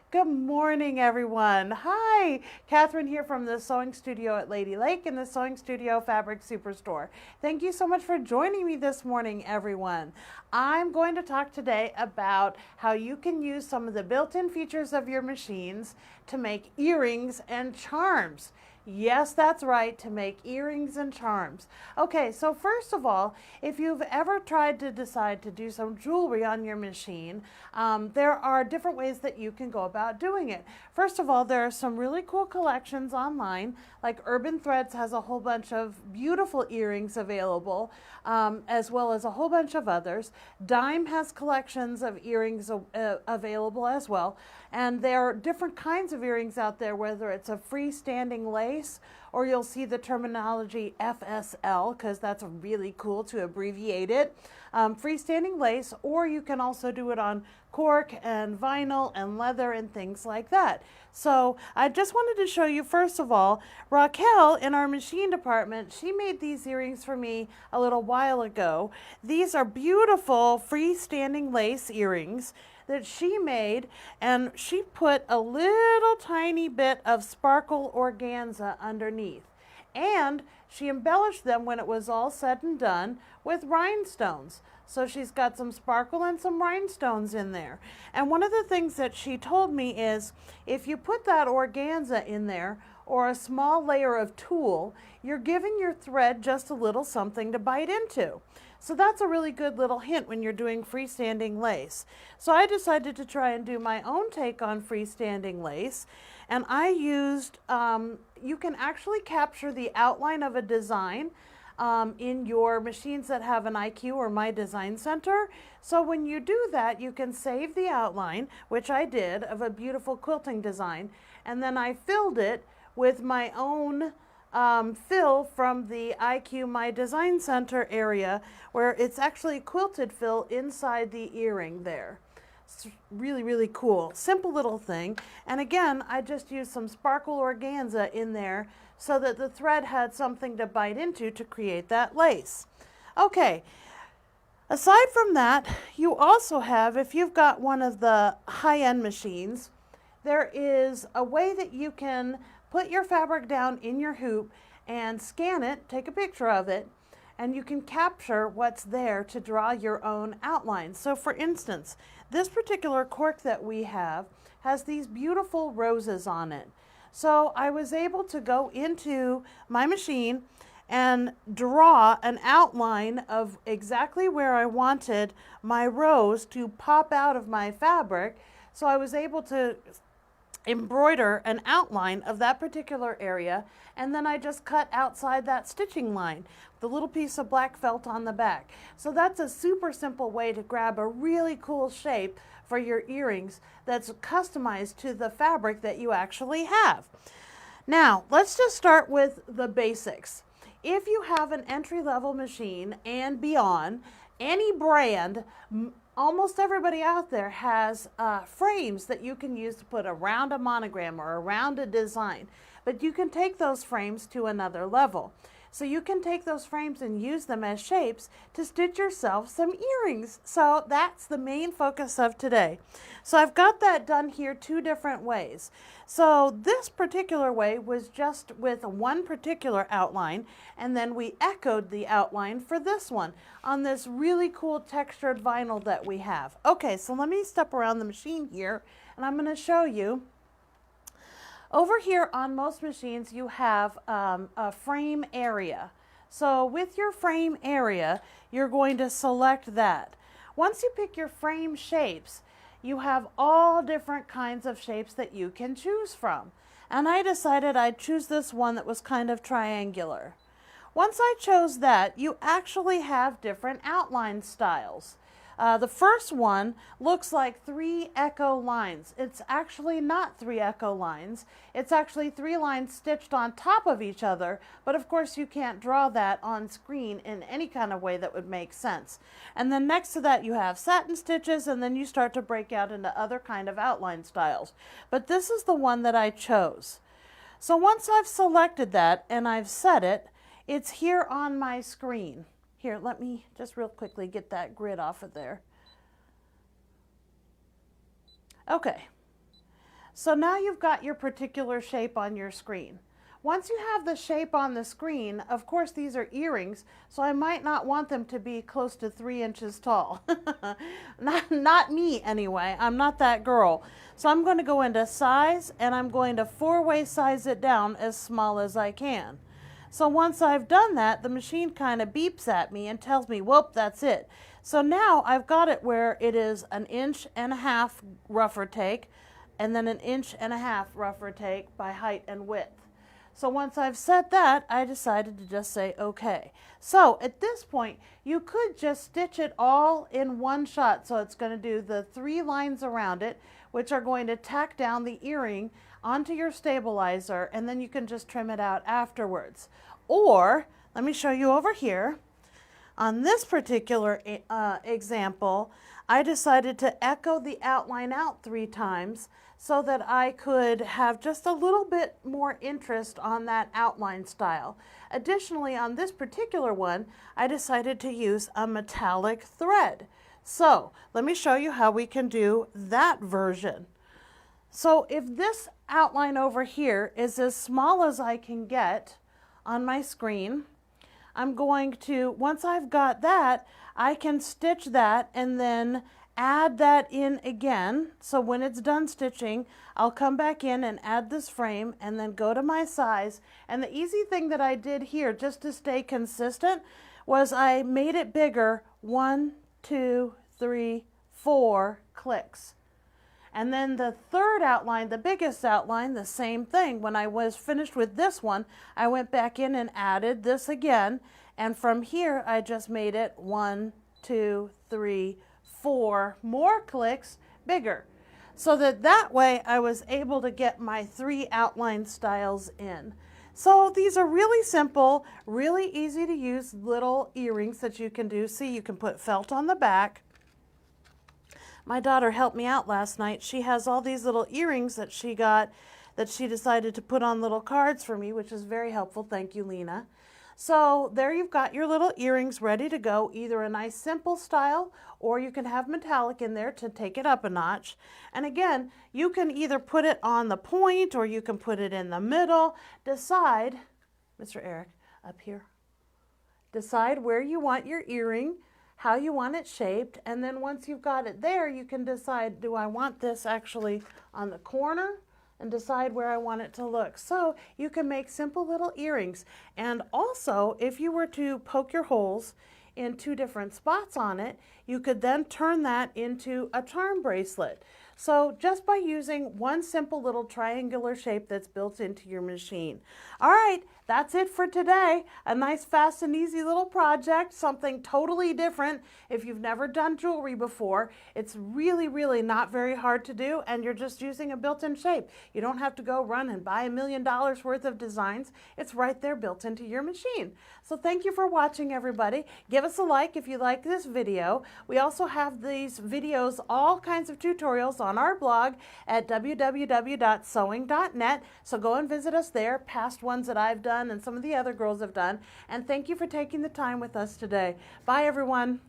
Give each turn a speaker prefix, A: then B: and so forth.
A: Good morning, everyone. Hi, Catherine here from the Sewing Studio at Lady Lake and the Sewing Studio Fabric Superstore. Thank you so much for joining me this morning, everyone. I'm going to talk today about how you can use some of the built-in features of your machines to make earrings and charms. Yes, that's right, to make earrings and charms. Okay, so first of all, if you've ever tried to decide to do some jewelry on your machine, there are different ways that you can go about doing it. First of all, there are some really cool collections online, like Urban Threads has a whole bunch of beautiful earrings available, as well as a whole bunch of others. Dime has collections of earrings available as well. And there are different kinds of earrings out there, whether it's a freestanding lace, or you'll see the terminology FSL, because that's really cool to abbreviate it. Freestanding lace, or you can also do it on cork and vinyl and leather and things like that. So I just wanted to show you, first of all, Raquel in our machine department, she made these earrings for me a little while ago. These are beautiful freestanding lace earrings that she made, and she put a little tiny bit of sparkle organza underneath. And she embellished them when it was all said and done with rhinestones. So she's got some sparkle and some rhinestones in there. And one of the things that she told me is, if you put that organza in there, or a small layer of tulle, you're giving your thread just a little something to bite into. So that's a really good little hint when you're doing freestanding lace. So I decided to try and do my own take on freestanding lace, and I used, you can actually capture the outline of a design in your machines that have an IQ or My Design Center. So when you do that, you can save the outline, which I did, of a beautiful quilting design, and then I filled it with my own fill from the IQ My Design Center area, where it's actually quilted fill inside the earring there. It's really, really cool. Simple little thing. And again, I just used some sparkle organza in there so that the thread had something to bite into to create that lace. Okay. Aside from that, you also have, if you've got one of the high-end machines, there is a way that you can put your fabric down in your hoop and scan it, take a picture of it, and you can capture what's there to draw your own outline. So for instance, this particular cork that we have has these beautiful roses on it. So I was able to go into my machine and draw an outline of exactly where I wanted my rose to pop out of my fabric. So I was able to embroider an outline of that particular area, and then I just cut outside that stitching line, the little piece of black felt on the back. So that's a super simple way to grab a really cool shape for your earrings that's customized to the fabric that you actually have. Now, let's just start with the basics. If you have an entry-level machine and beyond, any brand, almost everybody out there has frames that you can use to put around a monogram or around a design, but you can take those frames to another level. So you can take those frames and use them as shapes to stitch yourself some earrings. So that's the main focus of today. So I've got that done here two different ways. So this particular way was just with one particular outline, and then we echoed the outline for this one on this really cool textured vinyl that we have. Okay, so let me step around the machine here, and I'm going to show you. Over here on most machines, you have a frame area. So with your frame area, you're going to select that. Once you pick your frame shapes, you have all different kinds of shapes that you can choose from. And I decided I'd choose this one that was kind of triangular. Once I chose that, you actually have different outline styles. The first one looks like 3 echo lines. It's actually not 3 echo lines. It's actually 3 lines stitched on top of each other, but of course you can't draw that on screen in any kind of way that would make sense. And then next to that you have satin stitches, and then you start to break out into other kind of outline styles. But this is the one that I chose. So once I've selected that and I've set it, it's here on my screen. Here, let me just real quickly get that grid off of there. Okay. So now you've got your particular shape on your screen. Once you have the shape on the screen, of course these are earrings, so I might not want them to be close to 3 inches tall. Not me anyway, I'm not that girl. So I'm going to go into size, and I'm going to 4-way size it down as small as I can. So once I've done that, the machine kind of beeps at me and tells me, whoop, that's it. So now I've got it where it is 1.5 inches rougher take, and then 1.5 inches rougher take by height and width. So once I've set that, I decided to just say okay. So at this point, you could just stitch it all in one shot. So it's going to do the 3 lines around it, which are going to tack down the earring onto your stabilizer, and then you can just trim it out afterwards. Or, let me show you over here. On this particular example, I decided to echo the outline out 3 times so that I could have just a little bit more interest on that outline style. Additionally, on this particular one, I decided to use a metallic thread. So let me show you how we can do that version. So if this outline over here is as small as I can get on my screen, I'm going to, once I've got that, I can stitch that and then add that in again. So when it's done stitching, I'll come back in and add this frame and then go to my size. And the easy thing that I did here, just to stay consistent, was I made it bigger 1, 2, 3, 4 clicks. And then the third outline, the biggest outline, the same thing. When I was finished with this one, I went back in and added this again. And from here, I just made it 1, 2, 3, 4 more clicks bigger. So that way I was able to get my 3 outline styles in. So these are really simple, really easy to use little earrings that you can do. See, you can put felt on the back. My daughter helped me out last night. She has all these little earrings that she got that she decided to put on little cards for me, which is very helpful. Thank you, Lena. So there you've got your little earrings ready to go, either a nice simple style, or you can have metallic in there to take it up a notch. And again, you can either put it on the point or you can put it in the middle. Decide, Mr. Eric, up here. Decide where you want your earring, how you want it shaped, and then once you've got it there, you can decide, do I want this actually on the corner? And decide where I want it to look. So you can make simple little earrings. And also, if you were to poke your holes in 2 different spots on it, you could then turn that into a charm bracelet. So just by using one simple little triangular shape that's built into your machine. All right, that's it for today. A nice, fast, and easy little project, something totally different. If you've never done jewelry before, it's really, really not very hard to do, and you're just using a built-in shape. You don't have to go run and buy $1 million worth of designs. It's right there built into your machine. So thank you for watching, everybody. Give us a like if you like this video. We also have these videos, all kinds of tutorials on our blog at www.sewing.net. So go and visit us there, past ones that I've done and some of the other girls have done. And thank you for taking the time with us today. Bye, everyone.